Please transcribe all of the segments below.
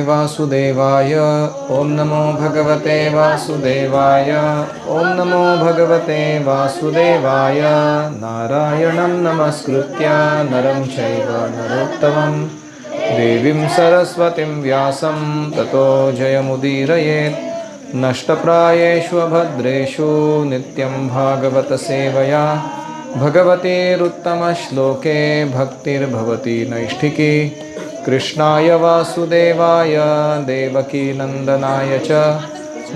वासुदेवाय। ओम नमो भगवते वासुदेवाय। ओम नमो भगवते वासुदेवाय। नारायणं नमस्कृत्य नरं चैव नरोत्तमं देवीं सरस्वतीं व्यासं ततो जयमुदीरयेत्। नष्टप्रायेषु भद्रेषु नित्यं भागवत सेवया भगवतेरुत्तमश्लोके भक्तिर्भवति नैष्ठिकी। कृष्णाय वासुदेवाय देवकी नंदनाय च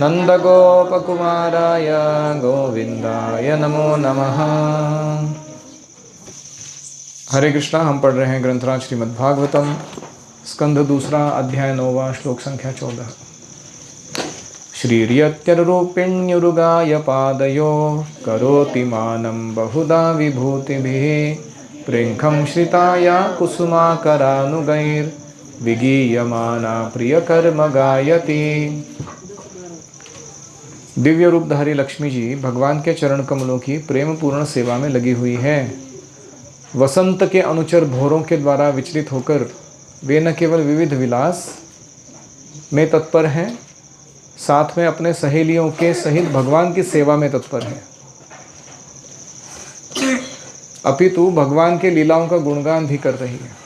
नंदगोपकुमाराय गोविंदाय नमो नमः। हरे कृष्णा। हम पढ़ रहे हैं ग्रंथराज श्रीमद् भागवतम, स्कंध दूसरा, अध्याय 9वां, श्लोक संख्या 14। श्रीर्यत्यरूपिण्युरुगाय पादयो करोति मानं बहुधा विभूतिभिः। प्रेङ्खं श्रिताया कुसुमाकरानुगैर्विगीयमाना प्रियकर्म गायति। दिव्य रूपधारी लक्ष्मी जी भगवान के चरण कमलों की प्रेम पूर्ण सेवा में लगी हुई है। वसंत के अनुचर भोरों के द्वारा विचलित होकर वे न केवल विविध विलास में तत्पर हैं, साथ में अपने सहेलियों के सहित भगवान की सेवा में तत्पर हैं, अपितु भगवान के लीलाओं का गुणगान भी कर रही है।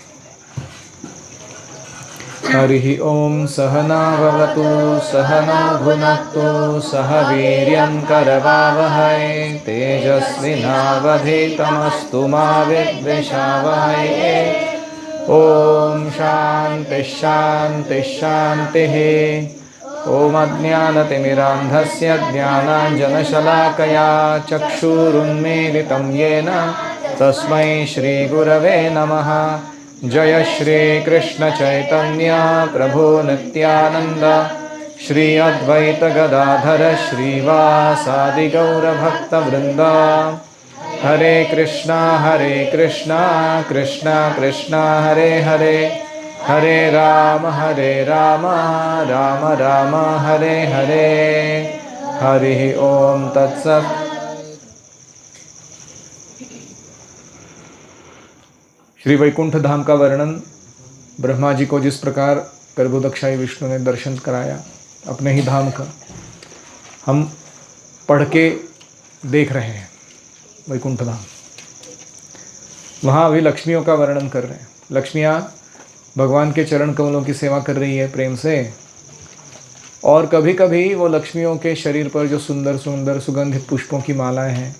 हरि ओम सहना भवतु सहनौ भुनक्तु सह वीर्यं करवावहै तेजस्विनावधीतमस्तु मा विद्विषावहै। ओम शांति शांति शांतिः। ओम अज्ञानतिमिरान्धस्य ज्ञानाञ्जनशलाकया चक्षुरुन्मीलितं येन तस्मै श्रीगुरवे नमः। जय श्री कृष्ण चैतन्य प्रभु नित्यानंद श्री अद्वैत गदाधर श्रीवासादि गौर भक्तवृंद। हरे कृष्णा कृष्णा कृष्णा हरे हरे, हरे राम राम राम हरे हरे। हरि ओम तत्सत्। श्री वैकुंठ धाम का वर्णन ब्रह्मा जी को जिस प्रकार गर्भोदक्षाई विष्णु ने दर्शन कराया अपने ही धाम का, हम पढ़ के देख रहे हैं। वैकुंठ धाम, वहाँ अभी लक्ष्मियों का वर्णन कर रहे हैं। लक्ष्मियाँ भगवान के चरण कमलों की सेवा कर रही है प्रेम से, और कभी कभी वो लक्ष्मियों के शरीर पर जो सुंदर सुंदर सुगंधित पुष्पों की मालाएं हैं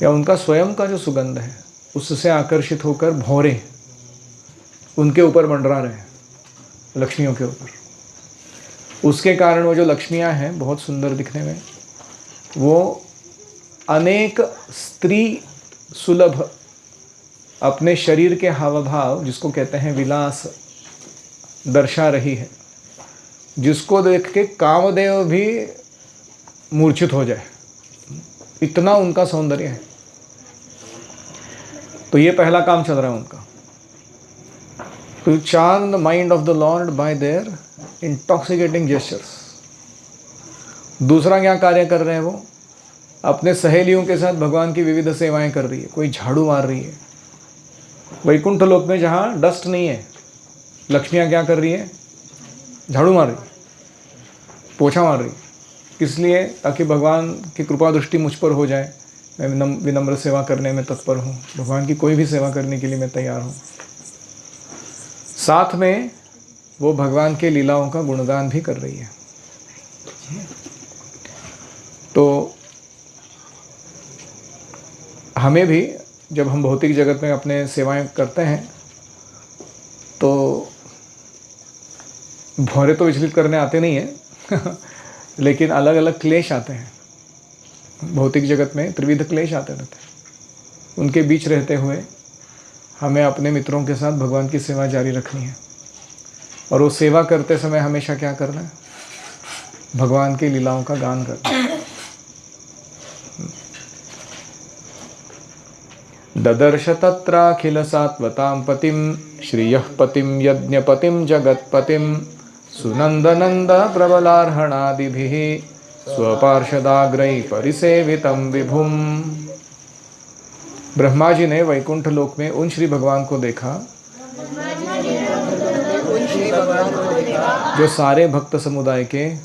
या उनका स्वयं का जो सुगंध है उससे आकर्षित होकर भौरे उनके ऊपर मंडरा रहे हैं, लक्ष्मियों के ऊपर। उसके कारण वो जो लक्ष्मियां हैं बहुत सुंदर दिखने में, वो अनेक स्त्री सुलभ अपने शरीर के हाव भाव, जिसको कहते हैं विलास, दर्शा रही है, जिसको देख के कामदेव भी मूर्छित हो जाए, इतना उनका सौंदर्य है। तो ये पहला काम चल रहा है उनका, to charm the mind of the lord by their intoxicating gestures. दूसरा क्या कार्य कर रहे हैं वो, अपने सहेलियों के साथ भगवान की विविध सेवाएं कर रही है। कोई झाड़ू मार रही है, वैकुंठ लोक में जहाँ डस्ट नहीं है, लक्ष्मियाँ क्या कर रही है, झाड़ू मार रही, पोछा मार रही। किस लिए? ताकि भगवान की कृपा दृष्टि मुझ पर हो जाए। मैं विनम्र सेवा करने में तत्पर हूँ, भगवान की कोई भी सेवा करने के लिए मैं तैयार हूँ। साथ में वो भगवान के लीलाओं का गुणगान भी कर रही है। तो हमें भी जब हम भौतिक जगत में अपने सेवाएं करते हैं तो भौरे तो विचलित करने आते नहीं हैं लेकिन अलग अलग क्लेश आते हैं। भौतिक जगत में त्रिविध क्लेश आते रहते हैं। उनके बीच रहते हुए हमें अपने मित्रों के साथ भगवान की सेवा जारी रखनी है, और वो सेवा करते समय हमेशा क्या करना है, भगवान की लीलाओं का गान करना है। ददर्श तत्राखिल सात्वतां पतिं श्रियः पतिं यज्ञपतिं जगत्पतिं सुनंदनंद प्रबलार्हणादिभिः स्वपार्षदाग्रैः परिसेवितं विभुम। ब्रह्मा जी ने वैकुंठ लोक में उन श्री भगवान को देखा जो सारे भक्त समुदाय के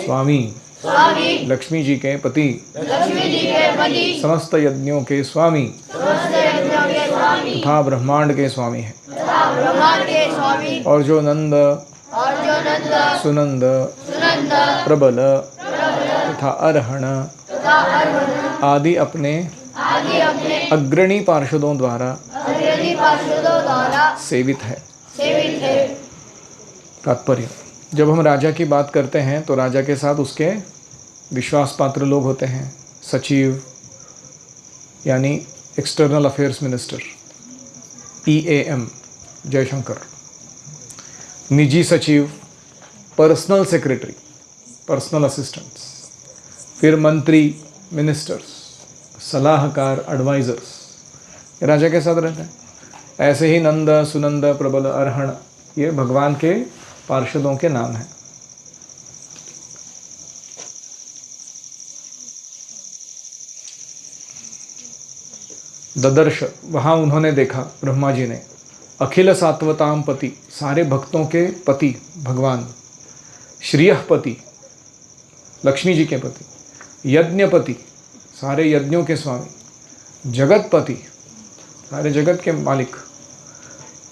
स्वामी लक्ष्मी जी के पति समस्त यज्ञों के स्वामी तथा ब्रह्मांड के स्वामी हैं और जो नंद सुनंद प्रबल तथा अरहण आदि अपने अग्रणी पार्षदों द्वारा सेवित है। तात्पर्य, जब हम राजा की बात करते हैं तो राजा के साथ उसके विश्वास पात्र लोग होते हैं। सचिव यानी external affairs minister, EAM Jaishankar, निजी सचिव, पर्सनल सेक्रेटरी, पर्सनल असिस्टेंट्स, फिर मंत्री, मिनिस्टर्स, सलाहकार, एडवाइजर्स, राजा के साथ रहते हैं। ऐसे ही नंद सुनंद प्रबल अरहण ये भगवान के पार्षदों के नाम हैं। ददर्श, वहाँ उन्होंने देखा, ब्रह्मा जी ने, अखिल सात्वताम पति, सारे भक्तों के पति भगवान, श्रीयःपति, लक्ष्मी जी के पति, यज्ञपति, सारे यज्ञों के स्वामी, जगतपति, सारे जगत के मालिक,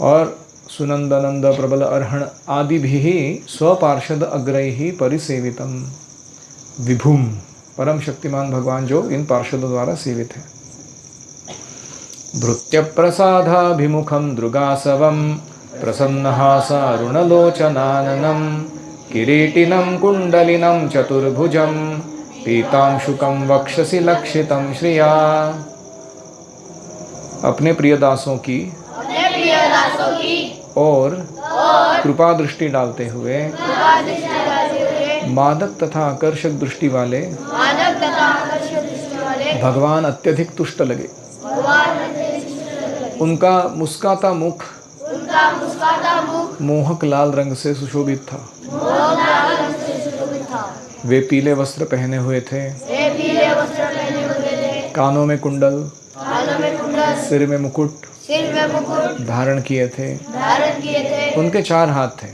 और सुनंदानंद प्रबल अरहण आदि भी स्वपार्षद अग्रैहि परिसेवितम विभुम, परम शक्तिमान भगवान जो इन पार्षदों द्वारा सेवित है। भृत्य प्रसादाभिमुखम दृगासवम प्रसन्नहासारुणलोचनाननं किरीटिनं कुंडलिनं चतुर्भुजं पीतांशुकं वक्षसि लक्षितं श्रिया। अपने प्रियदासों की और कृपा दृष्टि डालते हुए मादक तथा आकर्षक दृष्टि वाले भगवान अत्यधिक तुष्ट लगे। उनका मुस्काता मुख मोहक लाल रंग से सुशोभित था। वे पीले वस्त्र पहने हुए थे, कानों में कुंडल, सिर में मुकुट धारण किए थे। उनके 4 हाथ थे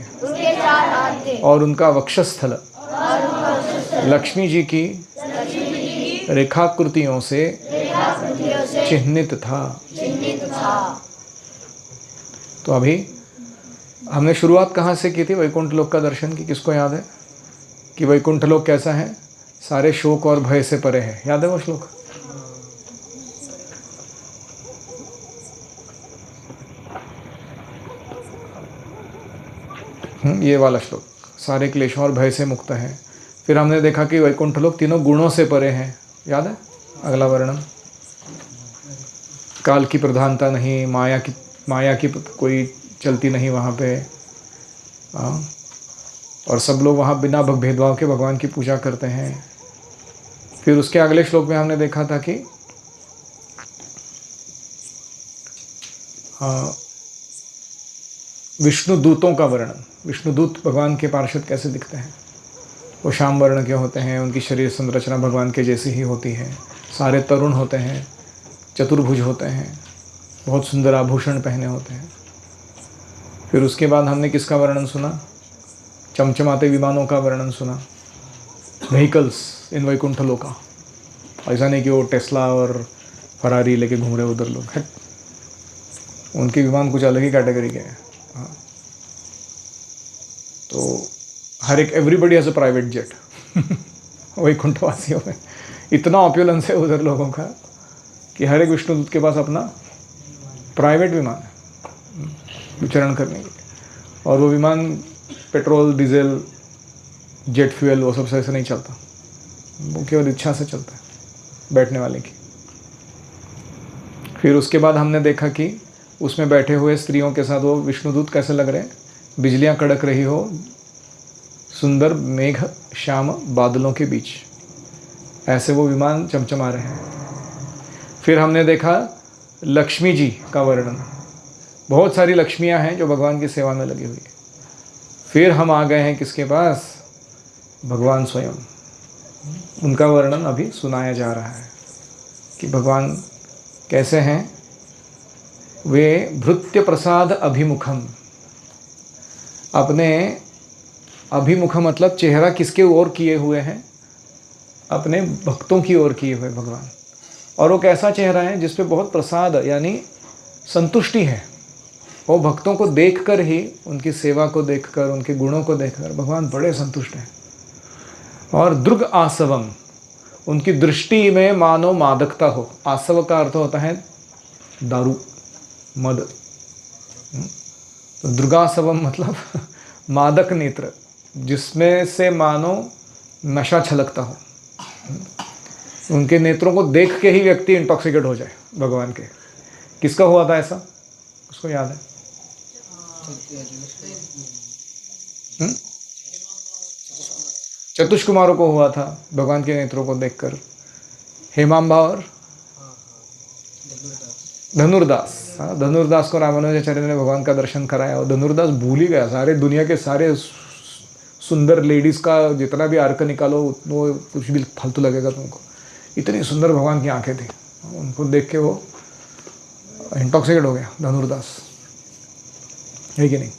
और उनका वक्षस्थल लक्ष्मी जी की रेखाकृतियों से चिह्नित था। तो अभी हमने शुरुआत कहाँ से की थी? वैकुंठ लोक का दर्शन की। किसको याद है कि वैकुंठ लोक कैसा है? सारे शोक और भय से परे है। याद है वो श्लोक? ये वाला श्लोक, सारे क्लेशों और भय से मुक्त है। फिर हमने देखा कि वैकुंठ लोक तीनों गुणों से परे हैं। याद है? अगला वर्णन, काल की प्रधानता नहीं, माया की कोई चलती नहीं वहाँ पे, और सब लोग वहाँ बिना भेदभाव के भगवान की पूजा करते हैं। फिर उसके अगले श्लोक में हमने देखा था कि विष्णु दूतों का वर्णन। विष्णु दूत भगवान के पार्षद कैसे दिखते हैं? वो श्याम वर्ण के होते हैं, उनकी शरीर संरचना भगवान के जैसी ही होती है, सारे तरुण होते हैं, चतुर्भुज होते हैं, बहुत सुंदर आभूषण पहने होते हैं। फिर उसके बाद हमने किसका वर्णन सुना? चमचमाते विमानों का वर्णन सुना। व्हीकल्स इन वैकुंठ लोका। ऐसा नहीं कि वो टेस्ला और फरारी लेके घूम रहे उधर लोग, है। उनके विमान कुछ अलग ही कैटेगरी के हैं। हाँ, तो हर एक everybody has a private jet वैकुंठवासियों में इतना ऑप्युलेंस है उधर लोगों का कि हर एक विष्णुदूत के पास अपना प्राइवेट विमान है विचरण करने के लिए। और वो विमान पेट्रोल, डीजल, जेट फ्यूल वो सब ऐसे नहीं चलता, वो केवल इच्छा से चलता है बैठने वाले की। फिर उसके बाद हमने देखा कि उसमें बैठे हुए स्त्रियों के साथ वो विष्णुदूत कैसे लग रहे हैं? बिजलियां कड़क रही हो सुंदर मेघ श्याम बादलों के बीच, ऐसे वो विमान चमचमा रहे हैं। फिर हमने देखा लक्ष्मी जी का वर्णन। बहुत सारी लक्ष्मियां हैं जो भगवान की सेवा में लगी हुई है। फिर हम आ गए हैं किसके पास? भगवान स्वयं। उनका वर्णन अभी सुनाया जा रहा है कि भगवान कैसे हैं। वे भृत्य प्रसाद अभिमुखम, अपने अभिमुख मतलब चेहरा किसके ओर किए हुए हैं? अपने भक्तों की ओर किए हुए भगवान। और वो कैसा चेहरा है? जिस पे बहुत प्रसाद यानी संतुष्टि है। वो भक्तों को देखकर ही, उनकी सेवा को देखकर, उनके गुणों को देखकर भगवान बड़े संतुष्ट हैं। और दृग आसवम, उनकी दृष्टि में मानो मादकता हो। आसव का अर्थ होता है दारू, मद। तो दुर्गासवम मतलब मादक नेत्र, जिसमें से मानो नशा छलकता हो। उनके नेत्रों को देख के ही व्यक्ति इंटॉक्सिकेट हो जाए भगवान के। किसका हुआ था ऐसा? उसको याद है? चतुष्कुमारों को हुआ था भगवान के नेत्रों को देखकर। हेमांबा और धनुर्दास। हाँ, धनुर्दास को रामानुजाचार्य ने भगवान का दर्शन कराया और धनुर्दास भूल ही गया। सारे दुनिया के सारे सुंदर लेडीज का जितना भी अर्क निकालो वो कुछ भी फालतू लगेगा तुमको। इतनी सुंदर भगवान की आंखें थी, उनको देख के वो इंटॉक्सिकेट हो गया धनुर्दास, है कि नहीं?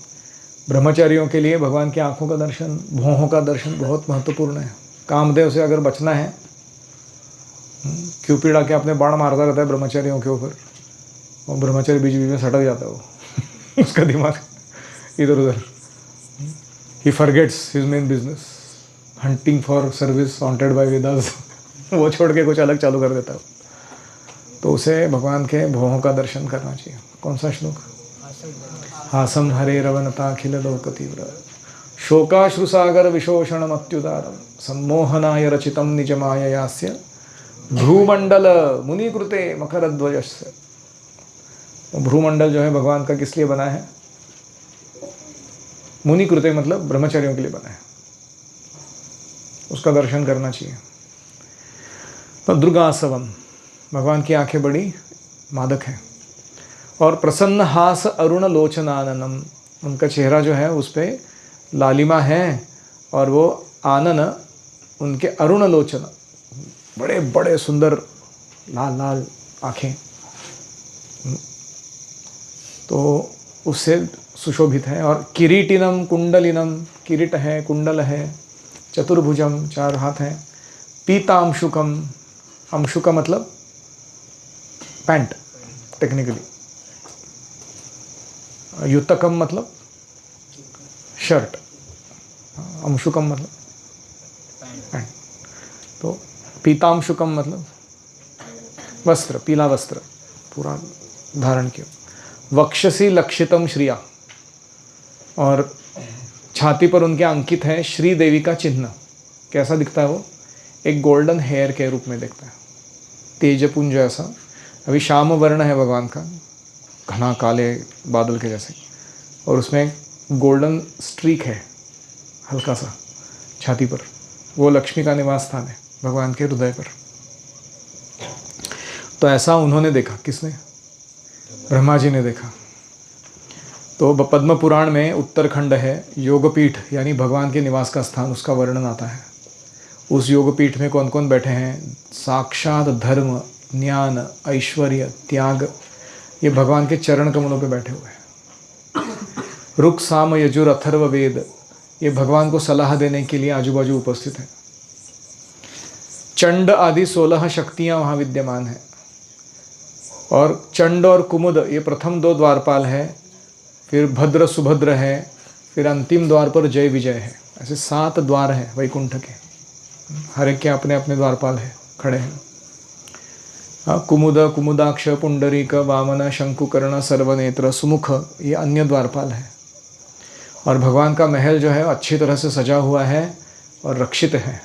ब्रह्मचारियों के लिए भगवान की आंखों का दर्शन, भौहों का दर्शन बहुत महत्वपूर्ण है। कामदेव से अगर बचना है, क्यूपिड आके अपने बाण मारता रहता है ब्रह्मचारियों के ऊपर, और ब्रह्मचारी बीच बीच में सटक जाता है वो उसका दिमाग इधर उधर। He forgets his main business, hunting for service wanted by Vedas वो छोड़ के कुछ अलग चालू कर देता है। तो उसे भगवान के भौहों का दर्शन करना चाहिए। कौन सा श्लोक? हासम हरे रवनता अखिल लोक तीव्र शोकाश्रुसागर विशोषण अत्युदारम सम्मोहनाय रचितम निज माययास्य भ्रूमंडल मुनिकृते मकरध्वजस्य। भ्रूमंडल जो है भगवान का किस लिए बना है? मुनिकृते मतलब ब्रह्मचारियों के लिए बना है, उसका दर्शन करना चाहिए। तो दुर्गासवम, भगवान की आंखें बड़ी मादक हैं। और प्रसन्न हास अरुण लोचनाननम, उनका चेहरा जो है उस पर लालिमा है, और वो आनन, उनके अरुण लोचन, बड़े बड़े सुंदर लाल लाल आँखें, तो उससे सुशोभित है। और किरीटिनम कुंडलिनम, किरीट है, कुंडल है, चतुर्भुजम, 4 हाथ हैं। पीतांशुकम, अंशुका मतलब पैंट टेक्निकली, युतकम मतलब शर्ट, अंशुकम मतलब पैंट। तो पीतांशुकम मतलब वस्त्र, पीला वस्त्र पूरा धारण किया। वक्षसी लक्षितम श्रिया, और छाती पर उनके अंकित है श्री देवी का चिन्ह। कैसा दिखता है वो? एक गोल्डन हेयर के रूप में दिखता है, तेजपुंज ऐसा। अभी शाम वर्ण है भगवान का, घना काले बादल के जैसे, और उसमें गोल्डन स्ट्रीक है हल्का सा छाती पर। वो लक्ष्मी का निवास स्थान है भगवान के हृदय पर। तो ऐसा उन्होंने देखा। किसने? ब्रह्मा जी ने देखा। तो पद्म पुराण में उत्तरखंड है योगपीठ, यानी भगवान के निवास का स्थान, उसका वर्णन आता है। उस योगपीठ में कौन कौन बैठे हैं? साक्षात धर्म, ज्ञान, ऐश्वर्य, त्याग, ये भगवान के चरण कमलों पे बैठे हुए हैं। रुक साम यजुर अथर्व वेद, ये भगवान को सलाह देने के लिए आजू बाजू उपस्थित है। चंड आदि 16 शक्तियां वहाँ विद्यमान हैं। और चंड और कुमुद ये प्रथम 2 द्वारपाल है, फिर भद्र सुभद्र है, फिर अंतिम द्वार पर जय विजय है। ऐसे 7 द्वार हैं वैकुंठ के, हर एक के अपने अपने द्वारपाल हैं, खड़े हैं। कुमुद, कुमुदाक्ष, पुंडरीक, वामन, शंकुकर्ण, सर्वनेत्र, सुमुख, ये अन्य द्वारपाल हैं। और भगवान का महल जो है अच्छी तरह से सजा हुआ है और रक्षित है,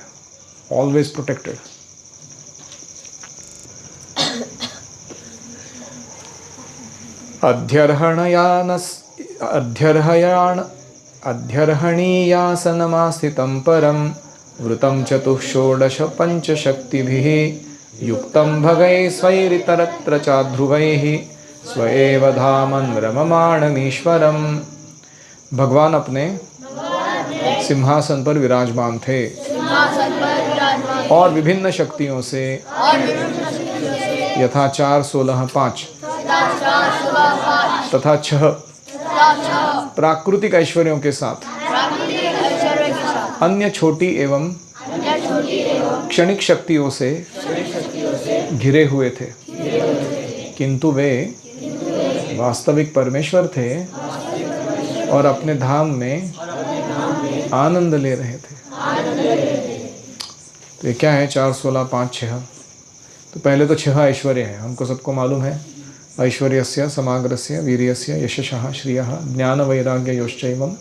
ऑलवेज प्रोटेक्टेड। अध्यर्हणीयासनमास्थितं परं वृतं चतुःषोडश पंचशक्तिभिः युक्तं भगैः स्वैरितरत्र चाध्रुवैः स्वएव धामं रममाणमीश्वरम्। भगवान अपने सिंहासन पर विराजमान थे और विभिन्न शक्तियों से यथा 4, 16, 5 तथा 6 प्राकृतिक ऐश्वर्यों के साथ अन्य छोटी एवं क्षणिक शक्तियों से घिरे हुए थे, किंतु वे वास्तविक परमेश्वर थे और अपने धाम में आनंद ले रहे थे। तो ये क्या है? 4, 16, 5, 6। तो पहले तो 6 ऐश्वर्य है, हमको सबको मालूम है। ऐश्वर्यस्य समाग्रस्य वीर्यस्य यशशः श्रियः ज्ञान वैराग्य योश्चैवं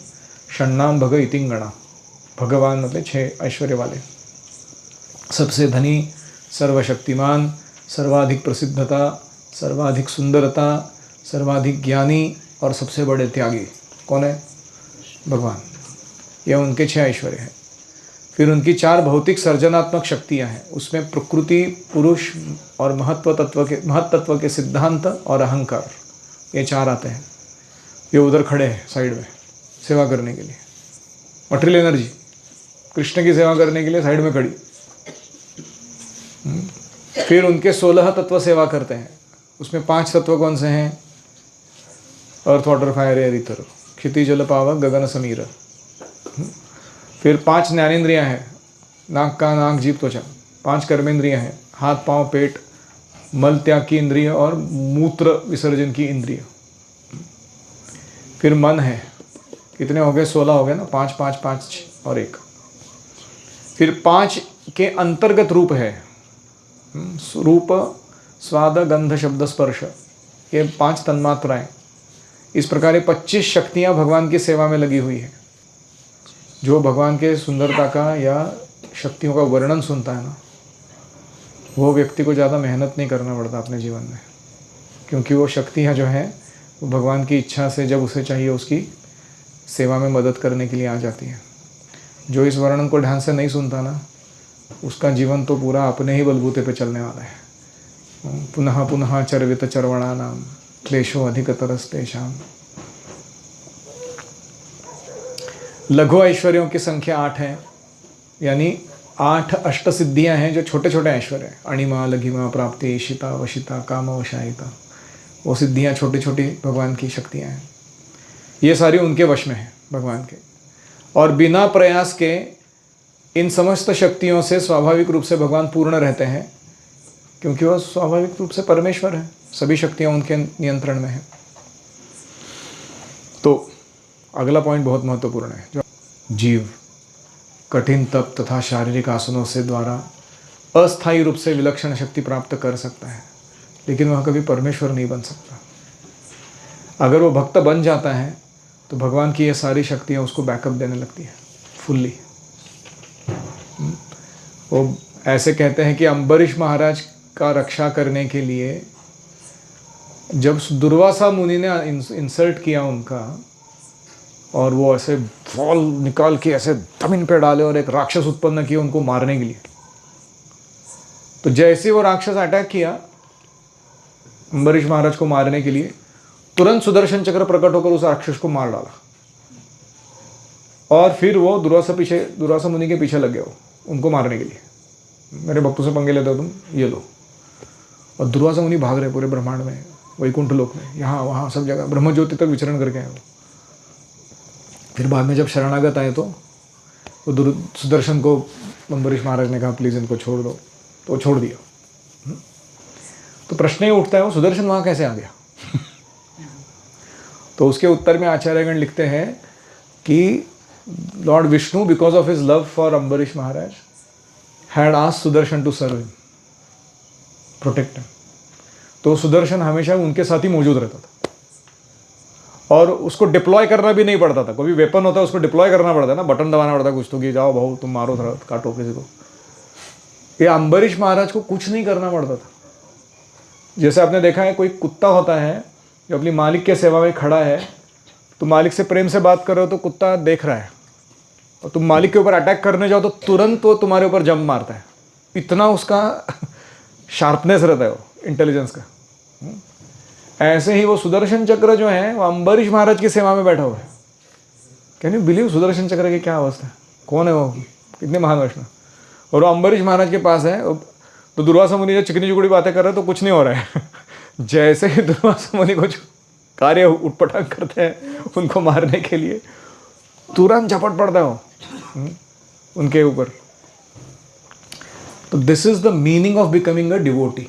षण्णाम भग इतिंगणा। भगवान मतलब 6 ऐश्वर्य वाले, सबसे धनी, सर्वशक्तिमान, सर्वाधिक प्रसिद्धता, सर्वाधिक सुंदरता, सर्वाधिक ज्ञानी और सबसे बड़े त्यागी। कौन है? भगवान। यह उनके 6 ऐश्वर्य हैं। फिर उनकी 4 भौतिक सर्जनात्मक शक्तियां हैं। उसमें प्रकृति, पुरुष और महत्त्व के सिद्धांत और अहंकार, ये 4 आते हैं। ये उधर खड़े हैं साइड में सेवा करने के लिए। मटेरियल एनर्जी कृष्ण की सेवा करने के लिए साइड में खड़ी। फिर उनके 16 तत्व सेवा करते हैं। उसमें 5 तत्व कौन से हैं? अर्थ, water, fire, air, ether, Kshitiz, जल, पावक, गगन, समीर। फिर 5 ज्ञानेंद्रियां हैं, नाक, कान, आँख, जीभ, त्वचा। 5 कर्मेंद्रियां हैं, हाथ, पांव, पेट, मल त्याग की इंद्रिय और मूत्र विसर्जन की इंद्रिय। फिर मन है, कितने हो गए? 16 हो गए ना। 5, 5, 5 और 1। फिर 5 के अंतर्गत रूप है, रूप, स्वाद, गंध, शब्द, स्पर्श, ये 5 तन्मात्राएं। इस प्रकार ये 25 शक्तियां भगवान की सेवा में लगी हुई है। जो भगवान के सुंदरता का या शक्तियों का वर्णन सुनता है ना, वो व्यक्ति को ज़्यादा मेहनत नहीं करना पड़ता अपने जीवन में, क्योंकि वो शक्तियाँ जो हैं वो भगवान की इच्छा से जब उसे चाहिए उसकी सेवा में मदद करने के लिए आ जाती है। जो इस वर्णन को ध्यान से नहीं सुनता ना, उसका जीवन तो पूरा अपने ही बलबूते पे चलने वाला है। पुनः पुनः चर्वित चर्वणानाम क्लेशो अधिकतरस्तेषाम। लघु ऐश्वर्यों की संख्या 8 है, यानी 8 अष्टसिद्धियां हैं जो छोटे छोटे ऐश्वर्य हैं। अणिमा, लघिमा, प्राप्ति, ईशिता, वशिता, काम, वशायिता, वो सिद्धियां छोटी छोटी भगवान की शक्तियां हैं। ये सारी उनके वश में है भगवान के। और बिना प्रयास के इन समस्त शक्तियों से स्वाभाविक रूप से भगवान पूर्ण रहते हैं, क्योंकि वह स्वाभाविक रूप से परमेश्वर है। सभी शक्तियां उनके नियंत्रण में हैं। तो अगला पॉइंट बहुत महत्वपूर्ण है। जो जीव कठिन तप तथा शारीरिक आसनों से द्वारा अस्थायी रूप से विलक्षण शक्ति प्राप्त कर सकता है, लेकिन वह कभी परमेश्वर नहीं बन सकता। अगर वो भक्त बन जाता है तो भगवान की ये सारी शक्तियाँ उसको बैकअप देने लगती है फुल्ली। वो ऐसे कहते हैं कि अम्बरीश महाराज का रक्षा करने के लिए जब दुर्वासा मुनि ने इंसल्ट किया उनका, और वो ऐसे बॉल निकाल के ऐसे जमीन पे डाले और एक राक्षस उत्पन्न किया उनको मारने के लिए, तो जैसे वो राक्षस अटैक किया अम्बरीश महाराज को मारने के लिए, तुरंत सुदर्शन चक्र प्रकट होकर उस राक्षस को मार डाला। और फिर वो दुर्वासा मुनि के पीछे लग गए उनको मारने के लिए। मेरे बप्पू से पंगे लेते हो तुम, ये लो। और दुर्वासा मुनि भाग रहे पूरे ब्रह्मांड में, वैकुंठ लोक में, यहाँ वहाँ सब जगह ब्रह्मज्योति तक विचरण करके आए वो। फिर बाद में जब शरणागत आए तो वो सुदर्शन को अम्बरीश महाराज ने कहा प्लीज़ इनको छोड़ दो, तो वो छोड़ दिया। तो प्रश्न ये उठता है वो सुदर्शन वहाँ कैसे आ गया? तो उसके उत्तर में आचार्यगण लिखते हैं कि lord Vishnu because of his love for Ambarish Maharaj had asked Sudarshan to serve him, protect him. तो सुदर्शन हमेशा उनके साथ ही मौजूद रहता था और उसको डिप्लॉय करना भी नहीं पड़ता था। कोई भी वेपन होता है उसको डिप्लॉय करना पड़ता है ना, बटन दबाना पड़ता है कुछ तो, कि जाओ भाऊ तुम मारो काटो किसी को। ये अम्बरीश महाराज को कुछ नहीं करना पड़ता था। जैसे आपने देखा है कोई कुत्ता होता है जो अपनी मालिक के सेवा में खड़ा है, तो मालिक से प्रेम से बात कर रहे हो तो कुत्ता देख रहा है, और तुम मालिक के ऊपर अटैक करने जाओ तो तुरंत वो तुम्हारे ऊपर जंप मारता है। इतना उसका शार्पनेस रहता है वो इंटेलिजेंस का। ऐसे ही वो सुदर्शन चक्र जो है वो अम्बरीश महाराज की सेवा में बैठा हुआ है। कैन यू बिलीव सुदर्शन चक्र की क्या अवस्था है? कौन है वो? कितने महान वैष्णव। और वो अम्बरीश महाराज के पास है। तो दुर्वासा मुनि जो चिकनी चुकड़ी बातें कर रहे हैं तो कुछ नहीं हो रहा है। जैसे ही दुर्वासा मुनि को कार्य उटपटांग करते हैं उनको मारने के लिए, तुरंत झपट पड़ता हो उनके ऊपर। तो this is the meaning of becoming a devotee.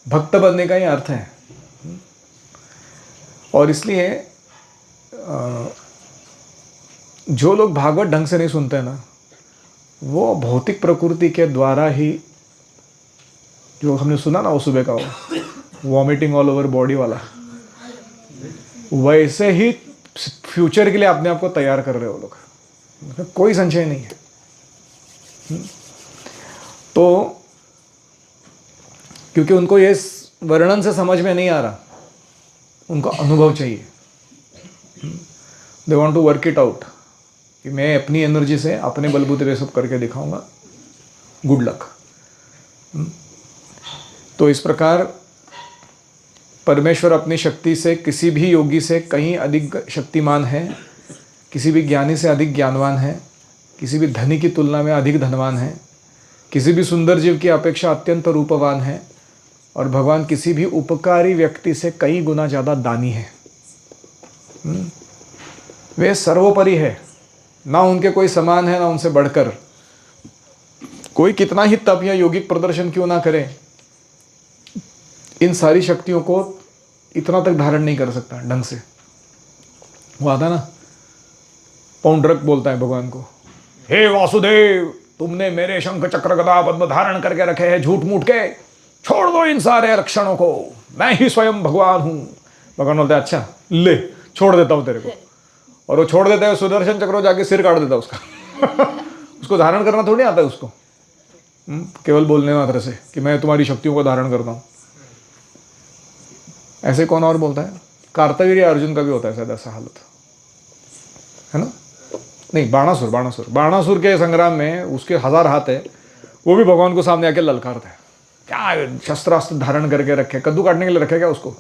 भक्त बनने का ही अर्थ है। और इसलिए जो लोग भागवत ढंग से नहीं सुनते ना, वो भौतिक प्रकृति के द्वारा ही, जो हमने सुना ना वो सुबह का वो वॉमिटिंग ऑल ओवर बॉडी वाला, वैसे ही फ्यूचर के लिए अपने आप को तैयार कर रहे हो लोग, मतलब कोई संशय नहीं है। तो क्योंकि उनको ये वर्णन से समझ में नहीं आ रहा, उनको अनुभव चाहिए। They want to work it out कि मैं अपनी एनर्जी से अपने बलबूते पे सब करके दिखाऊंगा, गुड लक। तो इस प्रकार परमेश्वर अपनी शक्ति से किसी भी योगी से कहीं अधिक शक्तिमान है, किसी भी ज्ञानी से अधिक ज्ञानवान है, किसी भी धनी की तुलना में अधिक धनवान है, किसी भी सुंदर जीव की अपेक्षा अत्यंत रूपवान है, और भगवान किसी भी उपकारी व्यक्ति से कई गुना ज़्यादा दानी है। वे सर्वोपरि है, ना उनके कोई समान है ना उनसे बढ़कर। कोई कितना ही तप या यौगिक प्रदर्शन क्यों ना करे, इन सारी शक्तियों को इतना तक धारण नहीं कर सकता ढंग से। वो आता ना, पौंड्रक बोलता है भगवान को, हे वासुदेव, तुमने मेरे शंख चक्र गदा पद्म धारण करके रखे हैं झूठ मूठ के, छोड़ दो इन सारे लक्षणों को, मैं ही स्वयं भगवान हूं। भगवान बोलते हैं अच्छा ले, छोड़ देता हूं तेरे को। और वो छोड़ देता है, सुदर्शन चक्र जाके सिर काट देता है उसका। उसको धारण करना थोड़ी आता है उसको, केवल बोलने मात्र से कि मैं तुम्हारी शक्तियों को धारण करता हूं। ऐसे कौन और बोलता है? कार्तवीर्य अर्जुन का भी होता है शायद ऐसा हालत, है ना? नहीं, बाणासुर के संग्राम में उसके 1000 हाथ है, वो भी भगवान को सामने आके ललकारता है, क्या शस्त्रास्त्र धारण करके रखे, कद्दू काटने के लिए रखे क्या उसको?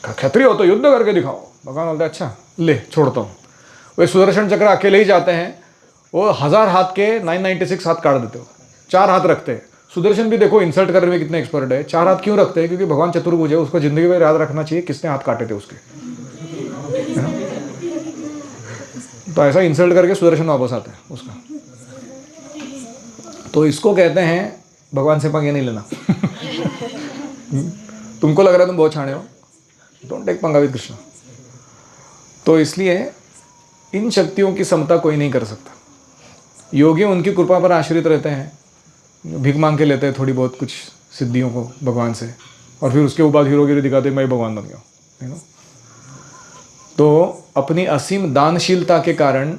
क्षत्रिय हो तो युद्ध करके दिखाओ। भगवान बोलते अच्छा ले, छोड़ता हूँ। वे सुदर्शन चक्र अकेले ही जाते हैं, वो 1000 हाथ के 996 हाथ काट देते हो, 4 हाथ रखते हैं। सुदर्शन भी देखो इंसल्ट करने में कितने एक्सपर्ट है। 4 हाथ क्यों रखते हैं? क्योंकि भगवान चतुर्भुज है, उसको जिंदगी में याद रखना चाहिए किसने हाथ काटे थे उसके, है ना? तो ऐसा इंसल्ट करके सुदर्शन वापस आता है उसका। तो इसको कहते हैं भगवान से पंगे नहीं लेना। तुमको लग रहा है तुम बहुत छाने हो, डोंट टेक पंगा विद कृष्ण। तो इसलिए इन शक्तियों की समता कोई नहीं कर सकता। योगी उनकी कृपा पर आश्रित रहते हैं, भीख मांग के लेते हैं थोड़ी बहुत कुछ सिद्धियों को भगवान से, और फिर उसके बाद हीरोगिरी दिखाते मैं भगवान बन गया, है ना? तो अपनी असीम दानशीलता के कारण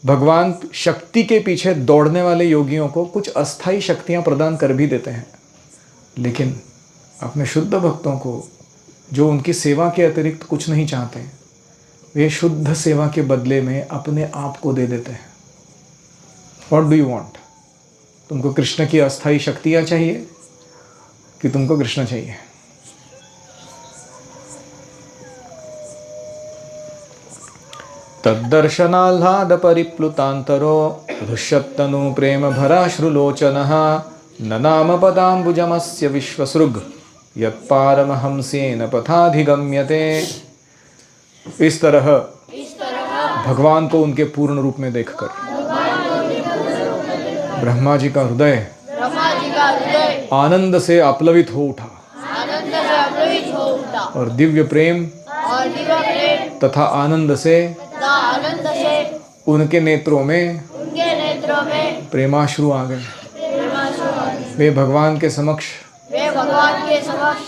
भगवान शक्ति के पीछे दौड़ने वाले योगियों को कुछ अस्थाई शक्तियां प्रदान कर भी देते हैं, लेकिन अपने शुद्ध भक्तों को जो उनकी सेवा के अतिरिक्त कुछ नहीं चाहते, वे शुद्ध सेवा के बदले में अपने आप को दे देते हैं। What do you want? तुमको कृष्ण की अस्थाई शक्तियां चाहिए कि तुमको कृष्ण चाहिए? तद्दर्शनाह्लाद परिप्लुतांतरो धुष्यत्तनु प्रेम भराश्रुलोचनः न नाम पदाम्बुजमस्य विश्वसृग यत्पारमहंसेन पथाधिगम्यते। इस तरह भगवान को उनके पूर्ण रूप में देखकर ब्रह्मा जी का हृदय आनंद से अपलवित हो उठा, और दिव्य प्रेम तथा आनंद से उनके नेत्रों में प्रेमाश्रु आ गए। वे भगवान के समक्ष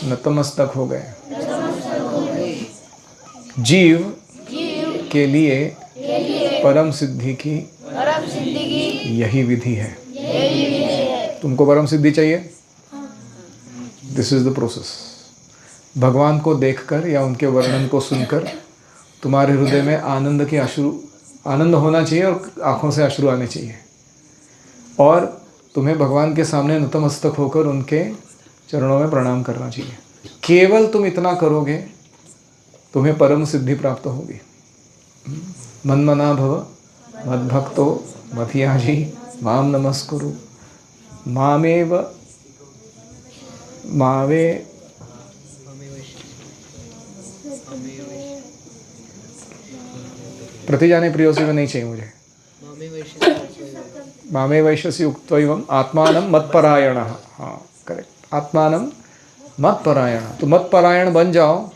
नतमस्तक हो गए। जीव के लिए परम सिद्धि की यही विधि है। तुमको परम सिद्धि चाहिए? This is the process. भगवान को देखकर या उनके वर्णन को सुनकर तुम्हारे हृदय में आनंद के अश्रु, आनंद होना चाहिए और आंखों से अश्रु आने चाहिए, और तुम्हें भगवान के सामने नतमस्तक होकर उनके चरणों में प्रणाम करना चाहिए। केवल तुम इतना करोगे, तुम्हें परम सिद्धि प्राप्त होगी। मन्मना भव मद्भक्तो मधियाजी माम नमस्कुरु मावे प्रति जाने प्रियोसी में नहीं चाहिए मुझे। मामे वैश्यसि उक्त्वैवम् आत्मानं मत्परायणः। हाँ करेक्ट, आत्मानं मत्परायण। तो मत्परायण बन जाओ।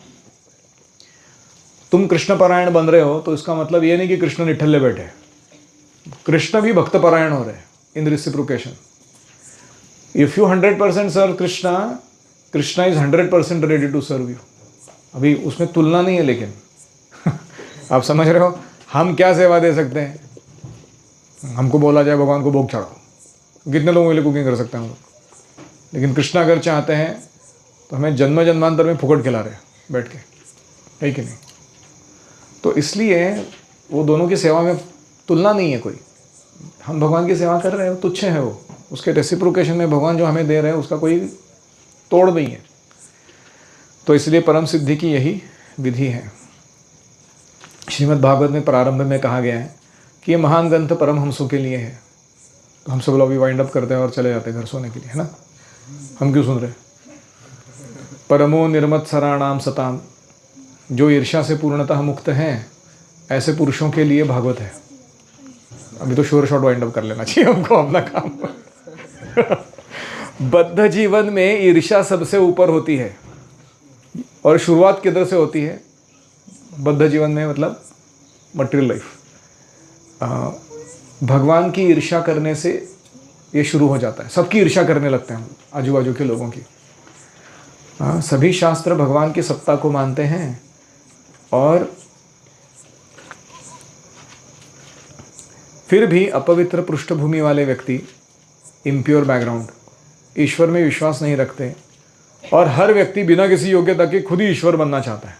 तुम कृष्ण परायण बन रहे हो तो इसका मतलब ये नहीं कि कृष्ण निठल्ले बैठे, कृष्ण भी भक्त परायण हो रहे हैं in reciprocation. If you 100% serve Krishna, Krishna is 100% ready to serve you. अभी उसमें तुलना नहीं है, लेकिन आप समझ रहे हो हम क्या सेवा दे सकते हैं। हमको बोला जाए भगवान को भोग चढ़ाओ, कितने लोगों के लिए कुकिंग कर सकते हैं हम लोग, लेकिन कृष्णा अगर चाहते हैं तो हमें जन्म जन्मांतर में फुकट खिला रहे हैं बैठ के, है कि नहीं। तो इसलिए वो दोनों की सेवा में तुलना नहीं है कोई। हम भगवान की सेवा कर रहे हैं, तुच्छ है वो, उसके रेसिप्रोकेशन में भगवान जो हमें दे रहे हैं उसका कोई तोड़ नहीं है। तो इसलिए परम सिद्धि की यही विधि है। श्रीमद् भागवत में प्रारंभ में कहा गया है कि ये महान ग्रंथ परम हंसों के लिए है। तो हम सब लोग अभी वाइंड अप करते हैं और चले जाते हैं घर सोने के लिए, है ना। हम क्यों सुन रहे हैं। परमो निर्मत्सराणाम सताम, जो ईर्ष्या से पूर्णतः मुक्त हैं ऐसे पुरुषों के लिए भागवत है। अभी तो शोर शॉर्ट वाइंड अप कर लेना चाहिए हमको अपना काम। बद्ध जीवन में ईर्ष्या सबसे ऊपर होती है, और शुरुआत किधर से होती है बद्ध जीवन में, मतलब मटेरियल लाइफ। भगवान की ईर्ष्या करने से ये शुरू हो जाता है। सबकी ईर्ष्या करने लगते हैं हम आजू बाजू के लोगों की। सभी शास्त्र भगवान की सत्ता को मानते हैं, और फिर भी अपवित्र पृष्ठभूमि वाले व्यक्ति, इम्प्योर बैकग्राउंड, ईश्वर में विश्वास नहीं रखते, और हर व्यक्ति बिना किसी योग्यता के खुद ही ईश्वर बनना चाहता है।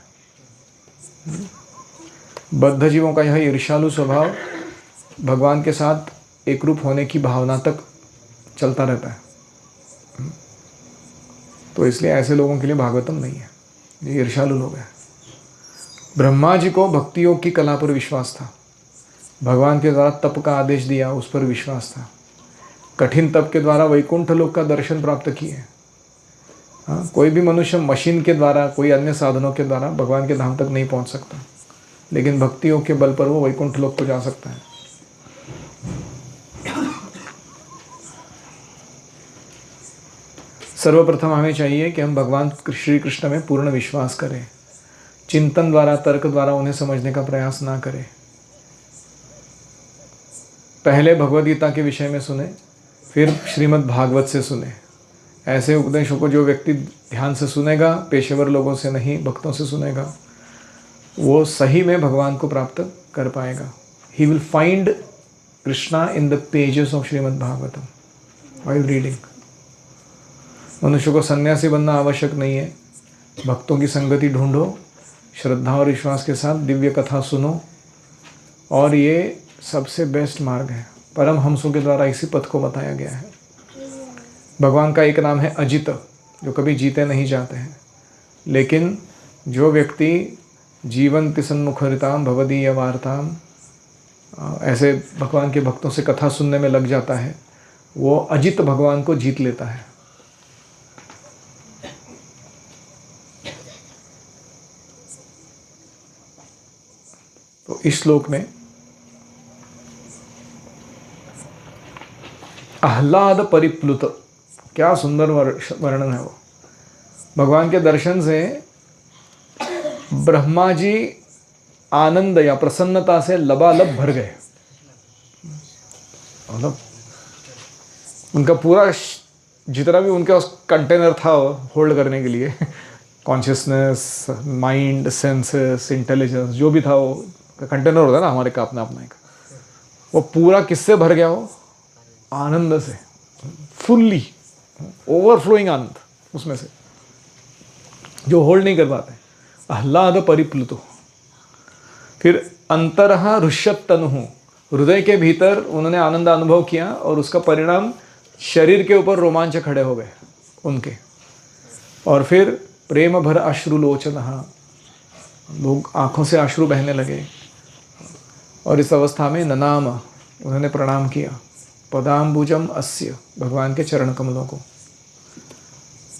बद्ध जीवों का यह ईर्ष्यालु स्वभाव भगवान के साथ एकरूप होने की भावना तक चलता रहता है। तो इसलिए ऐसे लोगों के लिए भागवतम नहीं है, ये ईर्ष्यालु लोग हैं। ब्रह्मा जी को भक्ति योग की कला पर विश्वास था, भगवान के द्वारा तप का आदेश दिया उस पर विश्वास था, कठिन तप के द्वारा वैकुंठ लोक का दर्शन प्राप्त किए। कोई भी मनुष्य मशीन के द्वारा, कोई अन्य साधनों के द्वारा भगवान के धाम तक नहीं पहुंच सकता, लेकिन भक्ति योग के बल पर वो वैकुंठ लोक को जा सकता है। सर्वप्रथम हमें चाहिए कि हम भगवान श्री कृष्ण में पूर्ण विश्वास करें, चिंतन द्वारा, तर्क द्वारा उन्हें समझने का प्रयास ना करें। पहले भगवद गीता के विषय में सुने, फिर श्रीमद् भागवत से सुने। ऐसे उपदेशों को जो व्यक्ति ध्यान से सुनेगा, पेशेवर लोगों से नहीं, भक्तों से सुनेगा, वो सही में भगवान को प्राप्त कर पाएगा। He will find Krishna in the pages of Shrimad Bhagavatam while reading. मनुष्य को सन्यासी बनना आवश्यक नहीं है। भक्तों की संगति ढूंढो, श्रद्धा और विश्वास के साथ दिव्य कथा सुनो, और ये सबसे बेस्ट मार्ग है। परम हंसों के द्वारा इसी पथ को बताया गया है। भगवान का एक नाम है अजित, जो कभी जीते नहीं जाते हैं। लेकिन जो व्यक्ति जीवंति सन्मुखरिताम भवदीय वार्ताम, ऐसे भगवान के भक्तों से कथा सुनने में लग जाता है, वो अजित भगवान को जीत लेता है। तो इस श्लोक में आह्लाद परिप्लुत, क्या सुंदर वर्णन है वो। भगवान के दर्शन से ब्रह्मा जी आनंद या प्रसन्नता से लबालब भर गए। मतलब उनका पूरा जितना भी उनके उस कंटेनर था होल्ड करने के लिए, कॉन्शियसनेस, माइंड, सेंसेस, इंटेलिजेंस, जो भी था वो कंटेनर होता है ना हमारे का अपना अपना एक, वो पूरा किससे भर गया, वो आनंद से, फुल्ली ओवरफ्लोइंग आनंद उसमें से, जो होल्ड नहीं कर पाते। आह्लाद परिप्लुतो। फिर अंतरहा रुष्यत तनुहु, हृदय के भीतर उन्होंने आनंद अनुभव किया, और उसका परिणाम शरीर के ऊपर रोमांच खड़े हो गए उनके। और फिर प्रेम भर अश्रुलोचनः, लोग आंखों से अश्रु बहने लगे। और इस अवस्था में ननाम, उन्होंने प्रणाम किया पदाम्बुजम अस्य, भगवान के चरण कमलों को,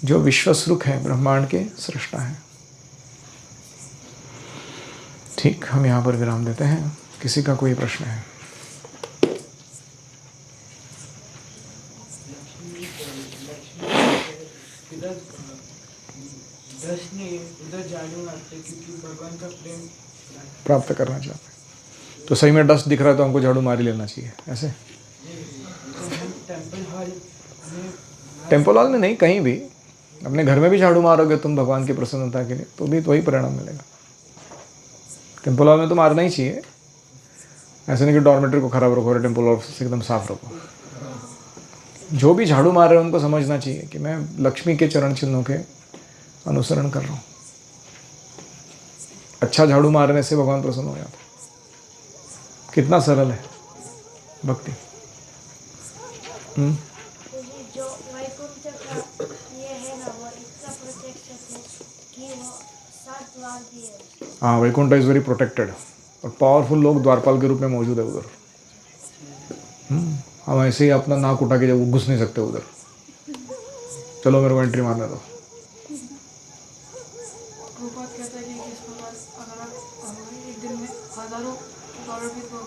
जो विश्वस्रुख है, ब्रह्मांड के सृष्टा है। ठीक, हम यहाँ पर विराम देते हैं। किसी का कोई प्रश्न है? इधर दस नहीं उधर झाड़ू मारते क्योंकि भगवान का प्रेम प्राप्त करना चाहते हैं तो सही में डस्ट दिख रहा है तो हमको झाड़ू मार ही लेना चाहिए ऐसे। तो हम टेम्पल हॉल में टेम्पल हॉल में नहीं, कहीं भी अपने घर में भी झाड़ू मारोगे तुम भगवान की प्रसन्नता के लिए तो भी वही परिणाम मिलेगा। टेम्पल हॉल में तो मारना ही चाहिए, ऐसे नहीं कि डॉर्मेटरी को खराब रखो और टेम्पल हॉल से एकदम साफ रखो। जो भी झाड़ू मार रहे हैं उनको समझना चाहिए कि मैं लक्ष्मी के चरण चिन्हों के अनुसरण कर रहा हूँ। अच्छा झाड़ू मारने से भगवान प्रसन्न हो जाते हैं। कितना सरल है भक्ति। जो वैकुंठ का ये है ना वो इतना प्रोटेक्शन है कि वो 7 द्वार भी है। हाँ, वैकुंठ इज़ वेरी प्रोटेक्टेड और पावरफुल लोग द्वारपाल के रूप में मौजूद है उधर। हम ऐसे ही अपना नाक उठा के जब घुस नहीं सकते उधर, चलो मेरे को एंट्री मारने दो। प्रभुपाद कहता है कि इस प्रकार अगर हम एक दिन में हजारों करोड़ भी तो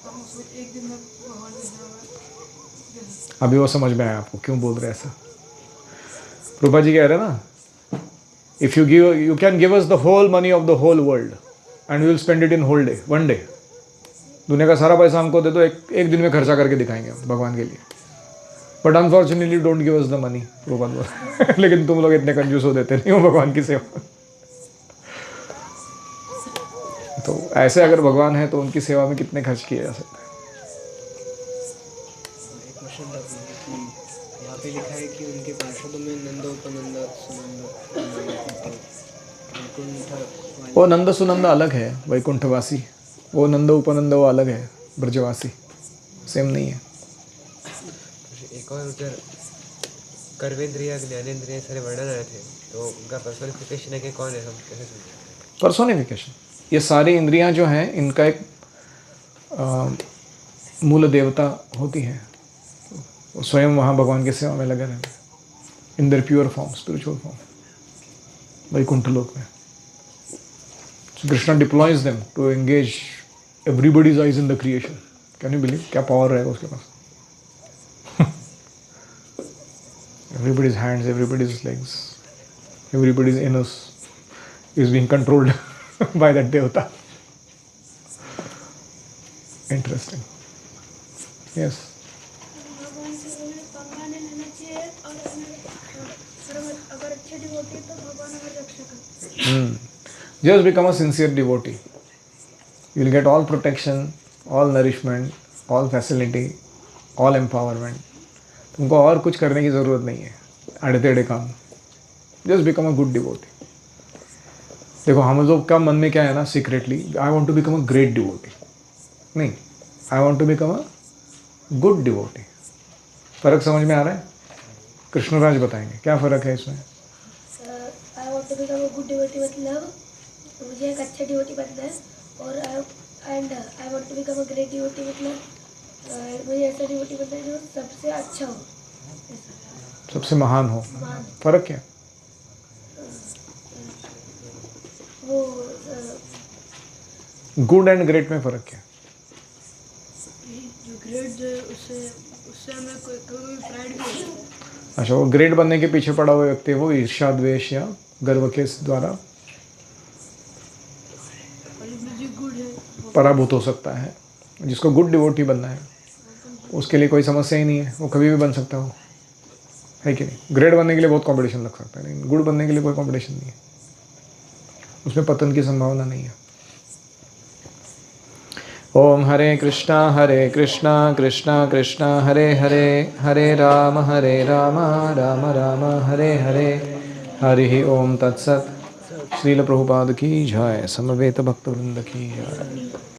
हम उसको एक दिन में भगवान के सेवा में अभी वो समझ में आया आपको क्यों बोल रहे हैं ऐसा। प्रभुपाद जी कह रहे हैं ना, if you give you can give us the whole money of the whole world and we will spend it in whole day, one day. दुनिया का सारा पैसा हमको दे दो, एक दिन में खर्चा करके दिखाएंगे हम भगवान के लिए। But unfortunately don't give us the money, Prabhupada बोल लेकिन तुम लोग इतने कंजूस हो देते नहीं हो भगवान की सेवा। तो ऐसे अगर भगवान है तो उनकी सेवा में कितने खर्च किए जा सकते हैं। एक क्वेश्चन था कि यहाँ पे लिखा है कि उनके पार्षदों में नंद उपनंद सुनंद वैकुंठ वो नंद सुनंद अलग है, वैकुंठवासी। वो नंद उपनंद वो अलग है, ब्रजवासी। सेम नहीं है। एक और उधर कर्मेंद्रिय ज्ञानेंद्रिय सारे वर्णन आए थे, तो उनका पर्सनिफिकेशन है कि कौन है, हम कैसे समझें? पर्सोनिफिकेशन, ये सारी इंद्रियां जो हैं इनका एक मूल देवता होती हैं। वो स्वयं वहाँ भगवान की सेवा में लगे रहते हैं in their pure form, spiritual form, Vaikuntha लोक में। Krishna deploys them to engage everybody's eyes in the creation. Can you believe क्या पावर रहेगा उसके पास। everybody's hands, everybody's legs, everybody's anus is being controlled by that devata. Interesting. Yes. भगवान से उन्हें पंगा नहीं लेना चाहिए और अगर अच्छे डिवोटी तो भगवान हमारी रक्षा करते हैं। Just become a sincere devotee. You will get all protection, all nourishment, all facility, all empowerment. तुमको और कुछ करने की ज़रूरत नहीं है आड़े टेढ़े काम। Just become a good devotee. देखो हम लोग का मन में क्या है ना, secretly I want to become a great devotee नहीं, I want to become a good devotee. फ़र्क समझ में आ रहा है? कृष्णराज बताएंगे क्या फ़र्क है इसमें। I want to become a good devotee मतलब मुझे एक अच्छा डिवोटी बनना है, और I want to become a great devotee मतलब मुझे ऐसा डिवोटी बनना है जो सबसे अच्छा हो, सबसे महान हो। फ़र्क क्या? वो गुड एंड ग्रेट में फ़र्क क्या? जो ग्रेड जो है उससे हमें कोई प्राइड भी होता है। अच्छा, वो ग्रेट बनने के पीछे पड़ा हुआ व्यक्ति वो ईर्ष्या द्वेष या गर्व के द्वारा गुड है पराभूत हो सकता है। जिसको गुड डिवोटी बनना है उसके लिए कोई समस्या ही नहीं है, वो कभी भी बन सकता हो, है कि नहीं। ग्रेट बनने के लिए बहुत कंपटीशन लग सकता है, लेकिन गुड बनने के लिए कोई कंपटीशन नहीं है, उसमें पतन की संभावना नहीं है। ओम हरे कृष्णा कृष्णा कृष्णा हरे हरे, हरे राम राम राम हरे हरे। हरि ओम तत्सत। श्रील प्रभुपाद की जय। समवेत भक्तवृंद की जय।